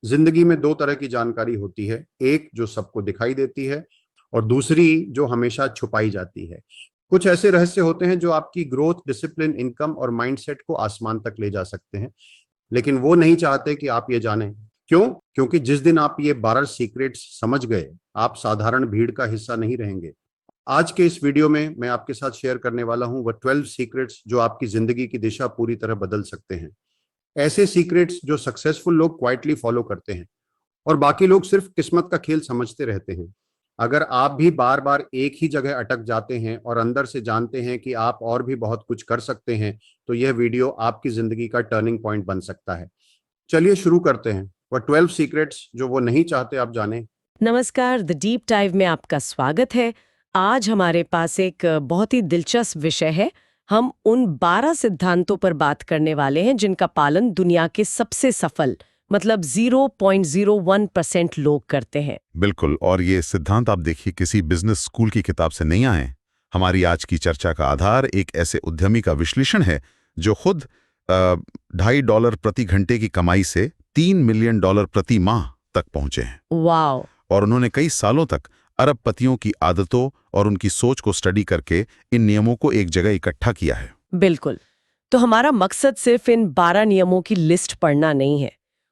जिंदगी में दो तरह की जानकारी होती है, एक जो सबको दिखाई देती है और दूसरी जो हमेशा छुपाई जाती है। कुछ ऐसे रहस्य होते हैं जो आपकी ग्रोथ, डिसिप्लिन, इनकम और माइंडसेट को आसमान तक ले जा सकते हैं, लेकिन वो नहीं चाहते कि आप ये जानें। क्यों? क्योंकि जिस दिन आप ये 12 सीक्रेट्स समझ गए, आप साधारण भीड़ का हिस्सा नहीं रहेंगे। आज के इस वीडियो में मैं आपके साथ शेयर करने वाला हूं वह 12 सीक्रेट्स जो आपकी जिंदगी की दिशा पूरी तरह बदल सकते हैं। ऐसे सीक्रेट्स जो सक्सेसफुल लोग क्वाइटली फॉलो करते हैं और बाकी लोग सिर्फ किस्मत का खेल समझते रहते हैं। अगर आप भी बार बार एक ही जगह अटक जाते हैं और अंदर से जानते हैं कि आप और भी बहुत कुछ कर सकते हैं, तो यह वीडियो आपकी जिंदगी का टर्निंग पॉइंट बन सकता है। चलिए शुरू करते हैं। वह 12 सीक्रेट्स जो वो नहीं चाहते आप जाने। नमस्कार, द डीप डाइव में आपका स्वागत है। आज हमारे पास एक बहुत ही दिलचस्प विषय है। हम उन 12 सिद्धांतों पर बात करने वाले हैं जिनका पालन दुनिया के सबसे सफल मतलब 0.01% लोग करते हैं। बिल्कुल, और ये सिद्धांत आप देखिए किसी बिजनेस स्कूल की किताब से नहीं आए। हमारी आज की चर्चा का आधार एक ऐसे उद्यमी का विश्लेषण है जो खुद $2.5 प्रति घंटे की कमाई से $3 मिलियन प्रति माह तक पहुंचे हैं। वाव! और उन्होंने कई सालों तक अरबपतियों की आदतों और उनकी सोच को स्टडी करके इन नियमों को एक जगह इकट्ठा किया है। बिल्कुल। तो हमारा मकसद सिर्फ इन 12 नियमों की लिस्ट पढ़ना नहीं है,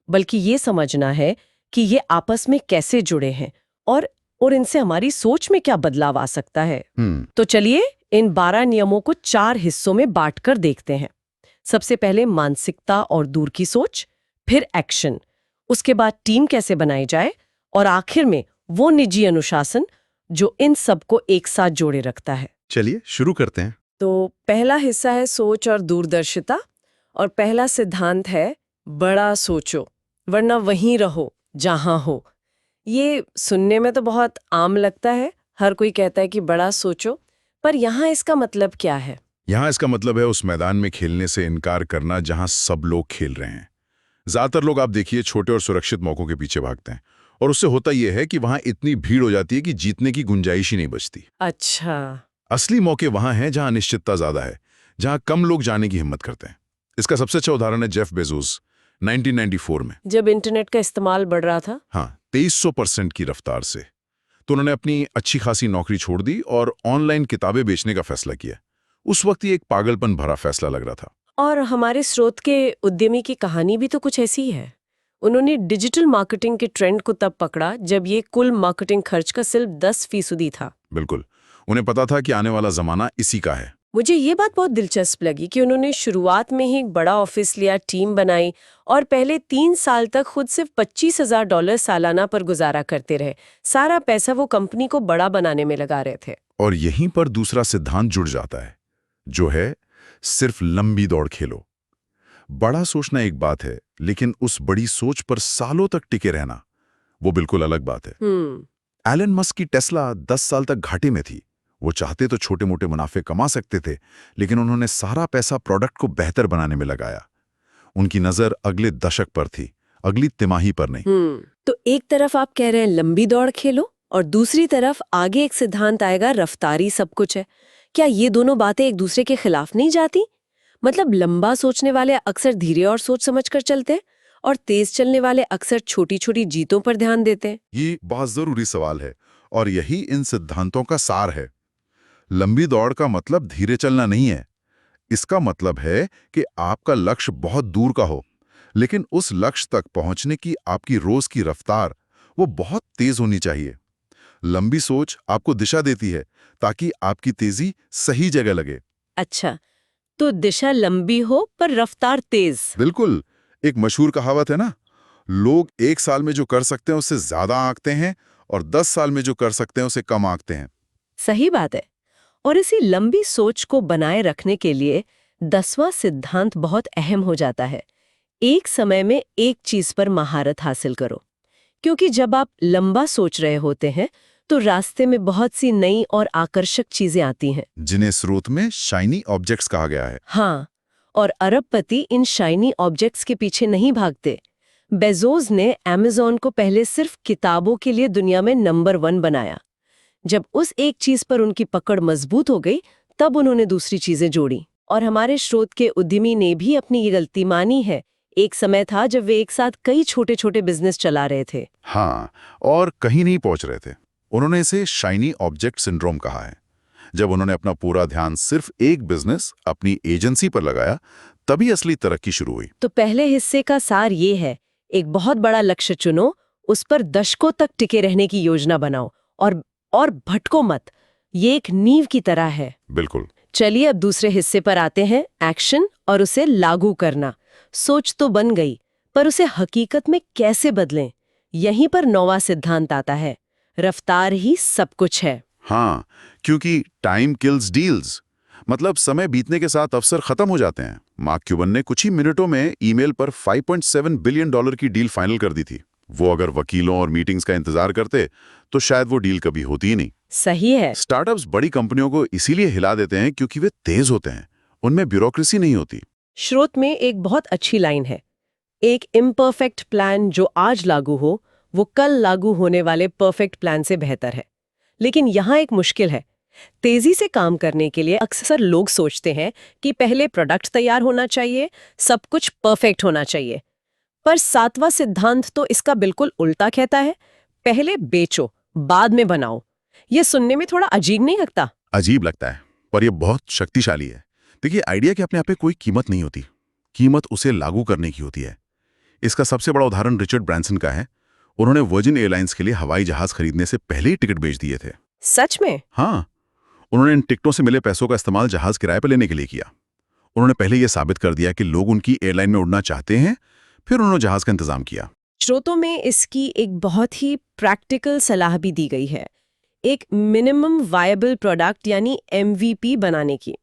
बल्कि ये समझना है कि ये आपस में कैसे जुड़े हैं और इनसे हमारी सोच में क्या बदलाव आ सकता है। तो चलिए इन 12 नियमों को 4 हिस्सों में बांटकर देखते हैं। सबसे पहले मानसिकता और दूर की सोच, फिर एक्शन, उसके बाद टीम कैसे बनाई जाए और आखिर में वो निजी अनुशासन जो इन सबको एक साथ जोड़े रखता है। चलिए शुरू करते हैं। तो पहला हिस्सा है सोच और दूरदर्शिता, और पहला सिद्धांत है बड़ा सोचो वरना वहीं रहो जहां हो। ये सुनने में तो बहुत आम लगता है, हर कोई कहता है कि बड़ा सोचो, पर यहाँ इसका मतलब क्या है? यहाँ इसका मतलब है उस मैदान में खेलने से इनकार करना जहां सब लोग खेल रहे हैं। ज्यादातर लोग आप देखिए छोटे और सुरक्षित मौकों के पीछे भागते हैं, और उससे होता यह है कि वहां इतनी भीड़ हो जाती है कि जीतने की गुंजाइश ही नहीं बचती। अच्छा। असली मौके वहां हैं जहां अनिश्चितता ज्यादा है, जहां कम लोग जाने की हिम्मत करते हैं। इसका सबसे अच्छा उदाहरण है जेफ बेजोस। 1994 में जब इंटरनेट का इस्तेमाल बढ़ रहा था। हाँ, 2300% की रफ्तार से तो उन्होंने अपनी अच्छी खासी नौकरी छोड़ दी और ऑनलाइन किताबें बेचने का फैसला किया। उस वक्त ये एक पागलपन भरा फैसला लग रहा था। और हमारे स्रोत के उद्यमी की कहानी भी तो कुछ ऐसी ही है। उन्होंने डिजिटल मार्केटिंग के ट्रेंड को तब पकड़ा जब ये कुल मार्केटिंग खर्च का सिर्फ 10% था। बिल्कुल, उन्हें पता था कि आने वाला जमाना इसी का है। मुझे ये बात बहुत दिलचस्प लगी कि उन्होंने शुरुआत में ही एक बड़ा ऑफिस लिया, टीम बनाई और पहले 3 साल तक खुद सिर्फ $25,000 सालाना पर गुजारा करते रहे। सारा पैसा वो कंपनी को बड़ा बनाने में लगा रहे थे। और यहीं पर दूसरा सिद्धांत जुड़ जाता है, जो है सिर्फ लंबी दौड़ खेलो। बड़ा सोचना एक बात है, लेकिन उस बड़ी सोच पर सालों तक टिके रहना वो बिल्कुल अलग बात है। एलन मस्क की टेस्ला 10 साल तक घाटे में थी। वो चाहते तो छोटे मोटे मुनाफे कमा सकते थे, लेकिन उन्होंने सारा पैसा प्रोडक्ट को बेहतर बनाने में लगाया। उनकी नजर अगले दशक पर थी, अगली तिमाही पर नहीं। तो एक तरफ आप कह रहे हैं लंबी दौड़ खेलो, और दूसरी तरफ आगे एक सिद्धांत आएगा रफ्तारी सब कुछ है। क्या ये दोनों बातें एक दूसरे के खिलाफ नहीं जाती? मतलब लंबा सोचने वाले अक्सर धीरे और सोच समझकर चलते हैं, और तेज चलने वाले अक्सर छोटी छोटी जीतों पर ध्यान देते हैं। ये बहुत जरूरी सवाल है, और यही इन सिद्धांतों का सार है। लंबी दौड़ का मतलब धीरे चलना नहीं है। इसका मतलब है कि आपका लक्ष्य बहुत दूर का हो, लेकिन उस लक्ष्य तक पहुंचने की आपकी रोज की रफ्तार वो बहुत तेज होनी चाहिए। लंबी सोच आपको दिशा देती है ताकि आपकी तेजी सही जगह लगे। अच्छा, तो दिशा लंबी हो पर रफ्तार तेज। बिल्कुल, एक मशहूर कहावत है ना, लोग 1 साल में जो कर सकते हैं उससे ज्यादा आंकते हैं और 10 साल में जो कर सकते हैं उसे कम आंकते हैं। सही बात है। और इसी लंबी सोच को बनाए रखने के लिए 10वां सिद्धांत बहुत अहम हो जाता है। एक समय में एक चीज पर महारत हासिल करो, क्योंकि जब आप लंबा सोच रहे होते हैं तो रास्ते में बहुत सी नई और आकर्षक चीजें आती हैं, जिन्हें स्रोत में शाइनी ऑब्जेक्ट्स कहा गया है। हाँ, और अरबपति इन शाइनी ऑब्जेक्ट्स के पीछे नहीं भागते। बेजोस ने अमेज़न को पहले सिर्फ किताबों के लिए दुनिया में नंबर 1 बनाया। जब उस एक चीज पर उनकी पकड़ मजबूत हो गई, तब उन्होंने दूसरी चीजें जोड़ी। और हमारे स्रोत के उद्यमी ने भी अपनी ये गलती मानी है। एक समय था जब वे एक साथ कई छोटे-छोटे बिजनेस चला रहे थे। हाँ, और कहीं नहीं पहुंच रहे थे। उन्होंने इसे शाइनी ऑब्जेक्ट सिंड्रोम कहा है। जब उन्होंने अपना पूरा ध्यान सिर्फ एक बिजनेस, अपनी एजेंसी पर लगाया, तभी असली तरक्की शुरू हुई। तो पहले हिस्से का सार ये है, एक बहुत बड़ा लक्ष्य चुनो, उस पर दशकों तक टिके रहने की योजना बनाओ और भटको मत। ये एक नींव की तरह है। बिल्कुल। चलिए अब दूसरे हिस्से पर आते हैं, एक्शन और उसे लागू करना। सोच तो बन गई, पर उसे हकीकत में कैसे बदलें? यहीं पर 9वां सिद्धांत आता है, रफ्तार ही सब कुछ है। हाँ, क्योंकि टाइम किल्स डील्स, मतलब समय बीतने के साथ अवसर खत्म हो जाते हैं। मार्क क्यूबन ने कुछ ही मिनटों में ईमेल पर $5.7 बिलियन की डील फाइनल कर दी थी। वो अगर वकीलों और मीटिंग्स का इंतजार करते तो शायद वो डील कभी होती ही नहीं। सही है। स्टार्टअप्स बड़ी कंपनियों को इसीलिए हिला देते हैं क्योंकि वे तेज होते हैं, उनमें ब्यूरोक्रेसी नहीं होती। स्रोत में एक बहुत अच्छी लाइन है, एक इम्परफेक्ट प्लान जो आज लागू हो वो कल लागू होने वाले परफेक्ट प्लान से बेहतर है। लेकिन यहाँ एक मुश्किल है। तेजी से काम करने के लिए अक्सर लोग सोचते हैं कि पहले प्रोडक्ट तैयार होना चाहिए, सब कुछ परफेक्ट होना चाहिए। पर 7वां सिद्धांत तो इसका बिल्कुल उल्टा कहता है, पहले बेचो, बाद में बनाओ। ये सुनने में थोड़ा अजीब नहीं लगता? अजीब लगता है, पर यह बहुत शक्तिशाली है। देखिए, आइडिया के अपने आप पे कोई कीमत नहीं होती, कीमत उसे लागू करने की होती है। इसका सबसे बड़ा उदाहरण रिचर्ड ब्रांसन का है। उन्होंने वर्जिन एयरलाइंस के लिए हवाई जहाज खरीदने से पहले ही टिकट बेच दिए थे। सच में? हाँ, उन्होंने इन टिकटों से मिले पैसों का इस्तेमाल जहाज किराए पर लेने के लिए किया। उन्होंने पहले यह साबित कर दिया कि लोग उनकी एयरलाइन में उड़ना चाहते हैं, फिर उन्होंने जहाज का इंतजाम किया। स्रोतों में इसकी एक बहुत ही प्रैक्टिकल सलाह भी दी गई है, एक मिनिमम वायबल प्रोडक्ट यानी MVP बनाने की।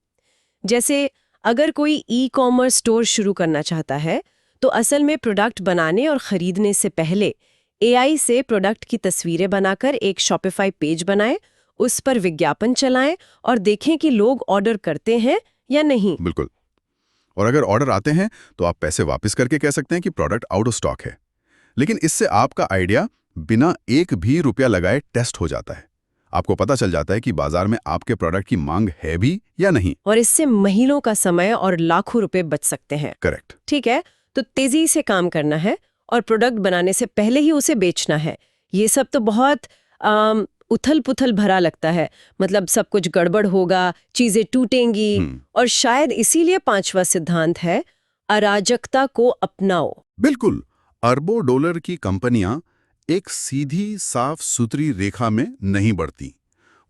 जैसे अगर कोई ई-कॉमर्स स्टोर शुरू करना चाहता है तो असल में प्रोडक्ट बनाने और खरीदने से पहले AI से प्रोडक्ट की तस्वीरें बनाकर एक शॉपिफाई पेज बनाएं, उस पर विज्ञापन चलाएं और देखें कि लोग ऑर्डर करते हैं या नहीं। बिल्कुल। और अगर ऑर्डर आते हैं तो आप पैसे वापस करके कह सकते हैं कि प्रोडक्ट आउट ऑफ स्टॉक है। लेकिन इससे आपका आइडिया बिना एक भी रुपया लगाए टेस्ट हो जाता है। आपको पता चल जाता है कि बाजार में आपके प्रोडक्ट की मांग है भी या नहीं। और इससे महीनों का समय और लाखों रुपए बच सकते हैं। करेक्ट। ठीक है, तो तेजी से काम करना है और प्रोडक्ट बनाने से पहले ही उसे बेचना है। ये सब तो बहुत उथल पुथल भरा लगता है, मतलब सब कुछ गड़बड़ होगा, चीजें टूटेंगी। और शायद इसीलिए 5वां सिद्धांत है, अराजकता को अपनाओ। बिल्कुल। अरबों डॉलर की कंपनियां एक सीधी साफ सुथरी रेखा में नहीं बढ़ती।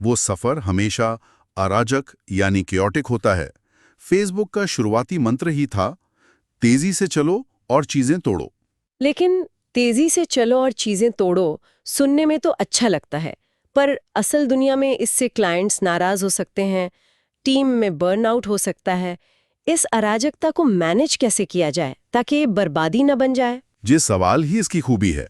वो सफर हमेशा अराजक यानी क्योटिक होता है। फेसबुक का शुरुआती मंत्र ही था, तेजी से चलो और चीजें तोड़ो। लेकिन तेजी से चलो और चीजें तोड़ो सुनने में तो अच्छा लगता है, पर असल दुनिया में इससे क्लाइंट्स नाराज हो सकते हैं, टीम में बर्नआउट हो सकता है। इस अराजकता को मैनेज कैसे किया जाए ताकि ये बर्बादी न बन जाए? ये सवाल ही इसकी खूबी है।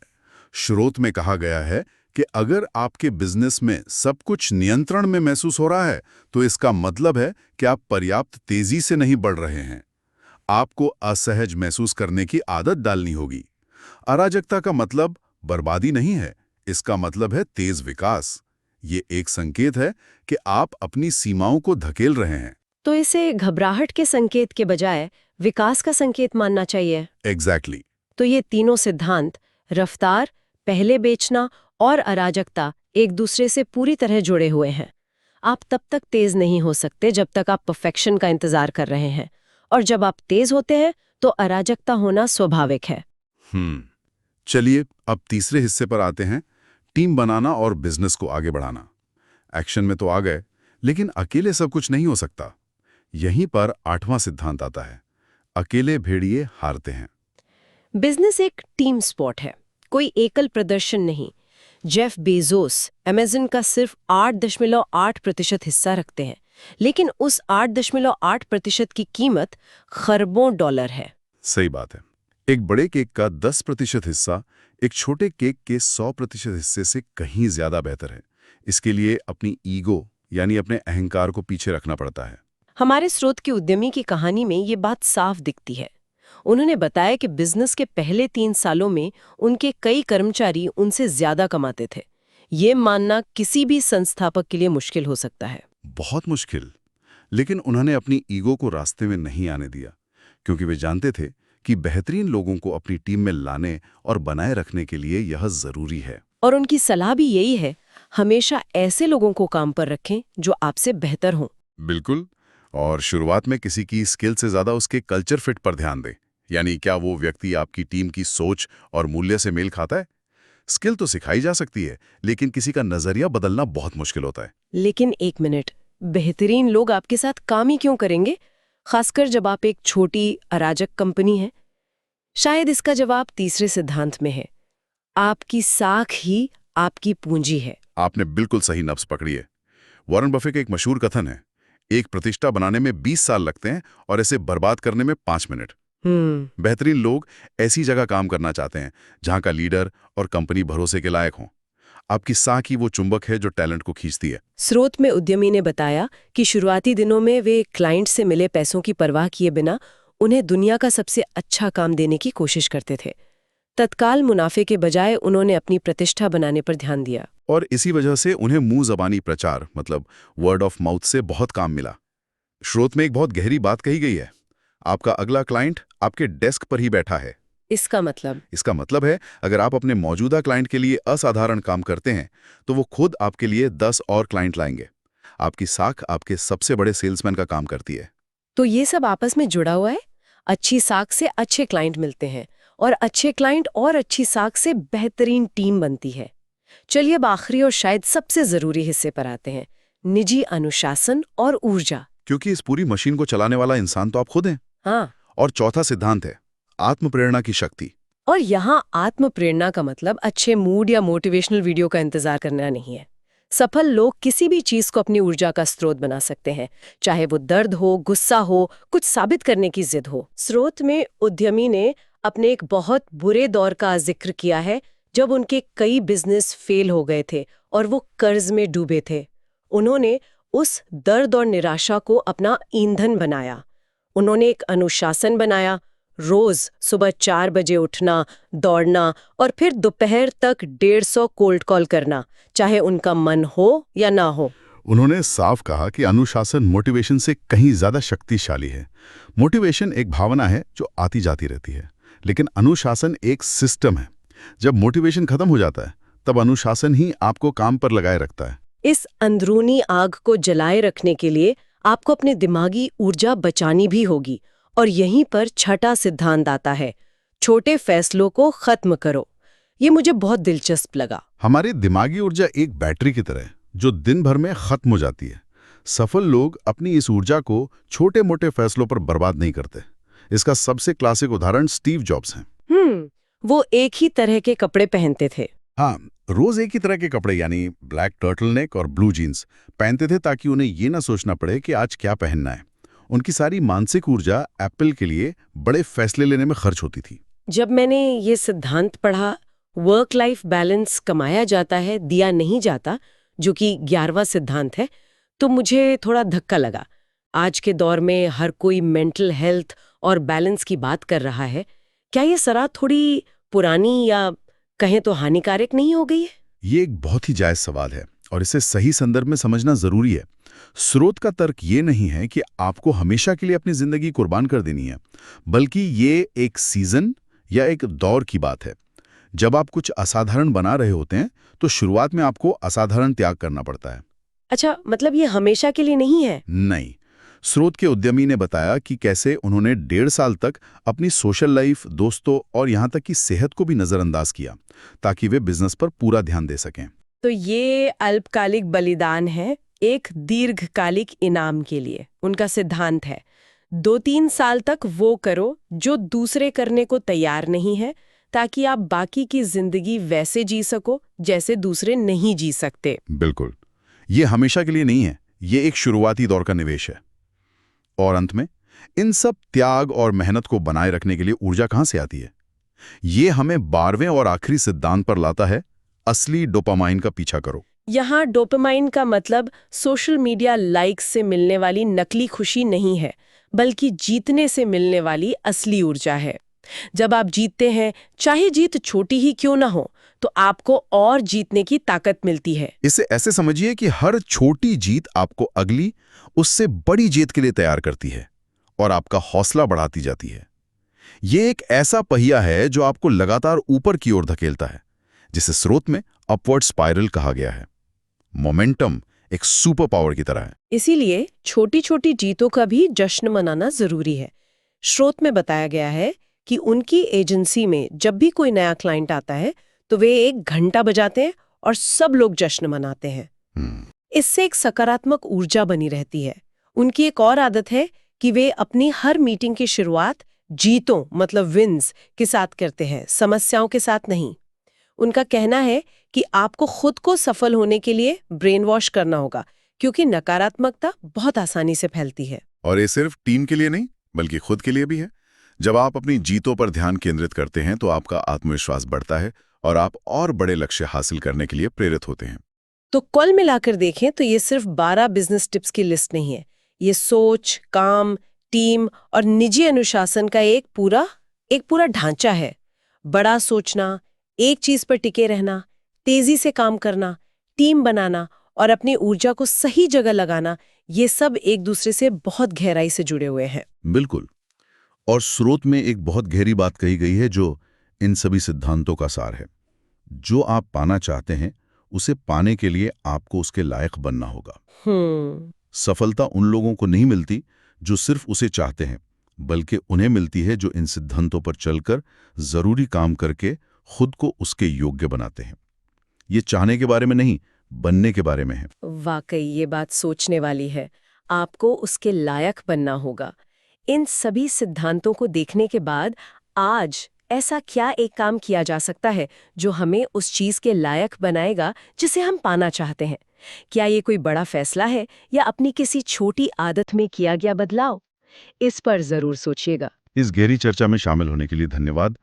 स्रोत में कहा गया है कि अगर आपके बिजनेस में सब कुछ नियंत्रण में महसूस हो रहा है तो इसका मतलब है कि आप पर्याप्त तेजी से नहीं बढ़ रहे हैं। आपको असहज महसूस करने की आदत डालनी होगी। अराजकता का मतलब बर्बादी नहीं है, इसका मतलब है तेज विकास। ये एक संकेत है कि आप अपनी सीमाओं को धकेल रहे हैं। तो इसे घबराहट के संकेत के बजाय विकास का संकेत मानना चाहिए। एग्जैक्टली। तो ये तीनों सिद्धांत, रफ्तार, पहले बेचना और अराजकता, एक दूसरे से पूरी तरह जुड़े हुए हैं। आप तब तक तेज नहीं हो सकते जब तक आप परफेक्शन का इंतजार कर रहे हैं, और जब आप तेज होते हैं तो अराजकता होना स्वाभाविक है। चलिए अब तीसरे हिस्से पर आते हैं, टीम बनाना और बिजनेस को आगे बढ़ाना। एक्शन में तो आ गए, लेकिन अकेले सब कुछ नहीं हो सकता। यहीं पर 8वां सिद्धांत आता है, अकेले भेड़िए हारते हैं। बिजनेस एक टीम स्पोर्ट है, कोई एकल प्रदर्शन नहीं। जेफ बेजोस अमेज़न का सिर्फ 8.8% हिस्सा रखते हैं, लेकिन उस 8.8% की कीमत खरबों डॉलर है। सही बात है। एक बड़े केक का 10% हिस्सा एक छोटे केक के 100% हिस्से से कहीं ज्यादा बेहतर है। इसके लिए अपनी ईगो यानी अपने अहंकार को पीछे रखना पड़ता है। हमारे स्रोत की उद्यमी की कहानी में ये बात साफ दिखती है। उन्होंने बताया कि बिजनेस के पहले 3 सालों में उनके कई कर्मचारी उनसे ज्यादा कमाते थे। ये मानना किसी भी संस्थापक के लिए मुश्किल हो सकता है। बहुत मुश्किल। लेकिन उन्होंने अपनी ईगो को रास्ते में नहीं आने दिया, क्योंकि वे जानते थे कि बेहतरीन लोगों को अपनी टीम में लाने और बनाए रखने के लिए यह जरूरी है। और उनकी सलाह भी यही है, हमेशा ऐसे लोगों को काम पर रखें जो आपसे बेहतर हों। बिल्कुल। और शुरुआत में किसी की स्किल से ज्यादा उसके कल्चर फिट पर ध्यान दें। यानी क्या वो व्यक्ति आपकी टीम की सोच और मूल्य से मेल खाता है? स्किल तो सिखाई जा सकती है, लेकिन किसी का नजरिया बदलना बहुत मुश्किल होता है। लेकिन एक मिनट, बेहतरीन लोग आपके साथ काम ही क्यों करेंगे, खासकर जब आप एक छोटी अराजक कंपनी है? शायद इसका जवाब तीसरे सिद्धांत में है। आपकी साख ही आपकी पूंजी है। आपने बिल्कुल सही नब्ज पकड़ी है। वॉरेन बफे का एक मशहूर कथन है, एक प्रतिष्ठा बनाने में 20 साल लगते हैं और इसे बर्बाद करने में 5 मिनट। बेहतरीन लोग ऐसी जगह काम करना चाहते हैं जहां का लीडर और कंपनी भरोसे के लायक हों। आपकी साख ही वो चुंबक है जो टैलेंट को खींचती है। स्रोत में उद्यमी ने बताया कि शुरुआती दिनों में वे क्लाइंट से मिले पैसों की परवाह किए बिना उन्हें दुनिया का सबसे अच्छा काम देने की कोशिश करते थे। तत्काल मुनाफे के बजाय उन्होंने अपनी प्रतिष्ठा बनाने पर ध्यान दिया। और इसी वजह से उन्हें मुंह जबानी प्रचार, मतलब वर्ड ऑफ माउथ से बहुत काम मिला। स्रोत में एक बहुत गहरी बात कही गई है, आपका अगला क्लाइंट आपके डेस्क पर ही बैठा है। इसका मतलब है, अगर आप अपने मौजूदा क्लाइंट के लिए असाधारण काम करते हैं तो वो खुद आपके लिए 10 और क्लाइंट लाएंगे। आपकी साख आपके सबसे बड़े सेल्समैन का काम करती है। तो ये सब आपस में जुड़ा हुआ है। अच्छी साख से अच्छे क्लाइंट मिलते हैं और अच्छे क्लाइंट और अच्छी साख से बेहतरीन टीम बनती है। चलिए अब आखिरी और शायद सबसे जरूरी हिस्से पर आते हैं, निजी अनुशासन और ऊर्जा। क्योंकि इस पूरी मशीन को चलाने वाला इंसान तो आप खुद हैं। हाँ। और चौथा सिद्धांत है आत्म प्रेरणा की शक्ति। और यहाँ आत्म प्रेरणा का मतलब अच्छे मूड या मोटिवेशनल वीडियो का इंतजार करना नहीं है। सफल लोग किसी भी चीज को अपनी ऊर्जा का स्रोत बना सकते हैं, चाहे वो दर्द हो, गुस्सा हो, कुछ साबित करने की जिद हो। स्रोत में उद्यमी ने अपने एक बहुत बुरे दौर का जिक्र किया है जब उनके कई बिजनेस फेल हो गए थे और वो कर्ज में डूबे थे। उन्होंने उस दर्द और निराशा को अपना ईंधन बनाया। उन्होंने एक अनुशासन बनाया, रोज सुबह 4 बजे उठना, दौड़ना और फिर दोपहर तक 150 कोल्ड कॉल करना, चाहे उनका मन हो या ना हो। उन्होंने साफ कहा कि अनुशासन मोटिवेशन से कहीं ज्यादा शक्तिशाली है। मोटिवेशन एक भावना है जो आती जाती रहती है, लेकिन अनुशासन एक सिस्टम है। जब मोटिवेशन खत्म हो जाता है तब अनुशासन ही आपको काम पर लगाए रखता है। इस अंदरूनी आग को जलाए रखने के लिए आपको अपने दिमागी ऊर्जा बचानी भी होगी। और यहीं पर छठा सिद्धांत आता है, छोटे फैसलों को खत्म करो। ये मुझे बहुत दिलचस्प लगा। हमारी दिमागी ऊर्जा एक बैटरी की तरह है जो दिन भर में खत्म हो जाती है। सफल लोग अपनी इस ऊर्जा को छोटे मोटे फैसलों पर बर्बाद नहीं करते। इसका सबसे क्लासिक उदाहरण स्टीव जॉब्स हैं। वो एक ही तरह के कपड़े पहनते थे। हाँ, रोज एक ही तरह के कपड़े यानी ब्लैक टर्टलनेक और ब्लू जीन्स पहनते थे ताकि उन्हें ये ना सोचना पड़े कि आज क्या पहनना है। उनकी सारी मानसिक ऊर्जा एप्पल के लिए बड़े फैसले लेने में खर्च होती थी। जब मैंने ये सिद्धांत पढ़ा, वर्क लाइफ बैलेंस कमाया जाता है, दिया नहीं जाता, जो कि 11वां सिद्धांत है, तो मुझे थोड़ा धक्का लगा। आज के दौर में हर कोई मेंटल हेल्थ और बैलेंस की बात कर रहा है। क्या ये सराह थोड़ी पुरानी या कहें तो हानिकारक नहीं हो गई है? ये एक बहुत ही जायज सवाल है और इसे सही संदर्भ में समझना जरूरी है। स्रोत का तर्क ये नहीं है कि आपको हमेशा के लिए अपनी जिंदगी कुर्बान कर देनी है, बल्कि ये एक सीजन या एक दौर की बात है। जब आप कुछ असाधारण बना रहे होते हैं तो शुरुआत में आपको असाधारण त्याग करना पड़ता है। अच्छा, मतलब ये हमेशा के लिए नहीं है? नहीं। स्रोत के उद्यमी ने बताया कि कैसे उन्होंने 1.5 साल तक अपनी सोशल लाइफ, दोस्तों और यहाँ तक कि सेहत को भी नजरअंदाज किया ताकि वे बिजनेस पर पूरा ध्यान दे सकें। तो ये अल्पकालिक बलिदान है एक दीर्घकालिक इनाम के लिए। उनका सिद्धांत है 2-3 साल तक वो करो जो दूसरे करने को तैयार नहीं है, ताकि आप बाकी की जिंदगी वैसे जी सको जैसे दूसरे नहीं जी सकते। बिल्कुल, ये हमेशा के लिए नहीं है, ये एक शुरुआती दौर का निवेश है। और अंत में इन सब त्याग और मेहनत को बनाए रखने के लिए ऊर्जा कहां से आती है? ये हमें 12वें और आखिरी सिद्धांत पर लाता है, असली डोपामाइन का पीछा करो। यहाँ डोपामाइन का मतलब सोशल मीडिया लाइक्स से मिलने वाली नकली खुशी नहीं है, बल्कि जीतने से मिलने वाली असली ऊर्जा है। जब आप जीतते हैं, चाहे जीत छोटी ही क्यों ना हो, तो आपको और जीतने की ताकत मिलती है। इसे ऐसे समझिए कि हर छोटी जीत आपको अगली, उससे बड़ी जीत के लिए तैयार करती है और आपका हौसला बढ़ाती जाती है। ये एक ऐसा पहिया है जो आपको लगातार ऊपर की ओर धकेलता है, जिसे स्रोत में अपवर्ड स्पाइरल कहा गया है। मोमेंटम एक सुपर पावर की तरह है। इसीलिए छोटी छोटी जीतों का भी जश्न मनाना जरूरी है। स्रोत में बताया गया है कि उनकी एजेंसी में जब भी कोई नया क्लाइंट आता है तो वे 1 घंटा बजाते हैं और सब लोग जश्न मनाते हैं। इससे एक सकारात्मक ऊर्जा बनी रहती है। उनकी एक और आदत है कि वे अपनी हर मीटिंग की शुरुआत जीतों मतलब विन्स के साथ करते हैं, समस्याओं के साथ नहीं। उनका कहना है कि आपको खुद को सफल होने के लिए ब्रेन वॉश करना होगा, क्योंकि नकारात्मकता बहुत आसानी से फैलती है। और ये सिर्फ टीम के लिए नहीं बल्कि खुद के लिए भी है। जब आप अपनी जीतों पर ध्यान केंद्रित करते हैं तो आपका आत्मविश्वास बढ़ता है और आप और बड़े लक्ष्य हासिल करने के लिए प्रेरित होते हैं। तो कुल मिलाकर देखें तो ये सिर्फ 12 बिजनेस टिप्स की लिस्ट नहीं है। ये सोच, काम, टीम और निजी अनुशासन का एक पूरा ढांचा है। बड़ा सोचना, एक चीज पर टिके रहना, तेजी से काम करना, टीम बनाना और अपनी ऊर्जा को सही जगह लगाना, ये सब एक दूसरे से बहुत गहराई से जुड़े हुए हैं। बिल्कुल। और स्रोत में एक बहुत गहरी बात कही गई है जो इन सभी सिद्धांतों का सार है। जो आप पाना चाहते हैं उसे पाने के लिए आपको उसके लायक बनना होगा। सफलता उन लोगों को नहीं मिलती जो सिर्फ उसे चाहते हैं, बल्कि उन्हें मिलती है जो इन सिद्धांतों पर चलकर जरूरी काम करके खुद को उसके योग्य बनाते हैं। ये चाहने के बारे में नहीं, बनने के बारे में है। वाकई ये बात सोचने वाली है। आपको उसके लायक बनना होगा। इन सभी सिद्धांतों को देखने के बाद आज ऐसा क्या एक काम किया जा सकता है जो हमें उस चीज के लायक बनाएगा जिसे हम पाना चाहते हैं? क्या ये कोई बड़ा फैसला है या अपनी किसी छोटी आदत में किया गया बदलाव? इस पर जरूर सोचिएगा। इस गहरी चर्चा में शामिल होने के लिए धन्यवाद।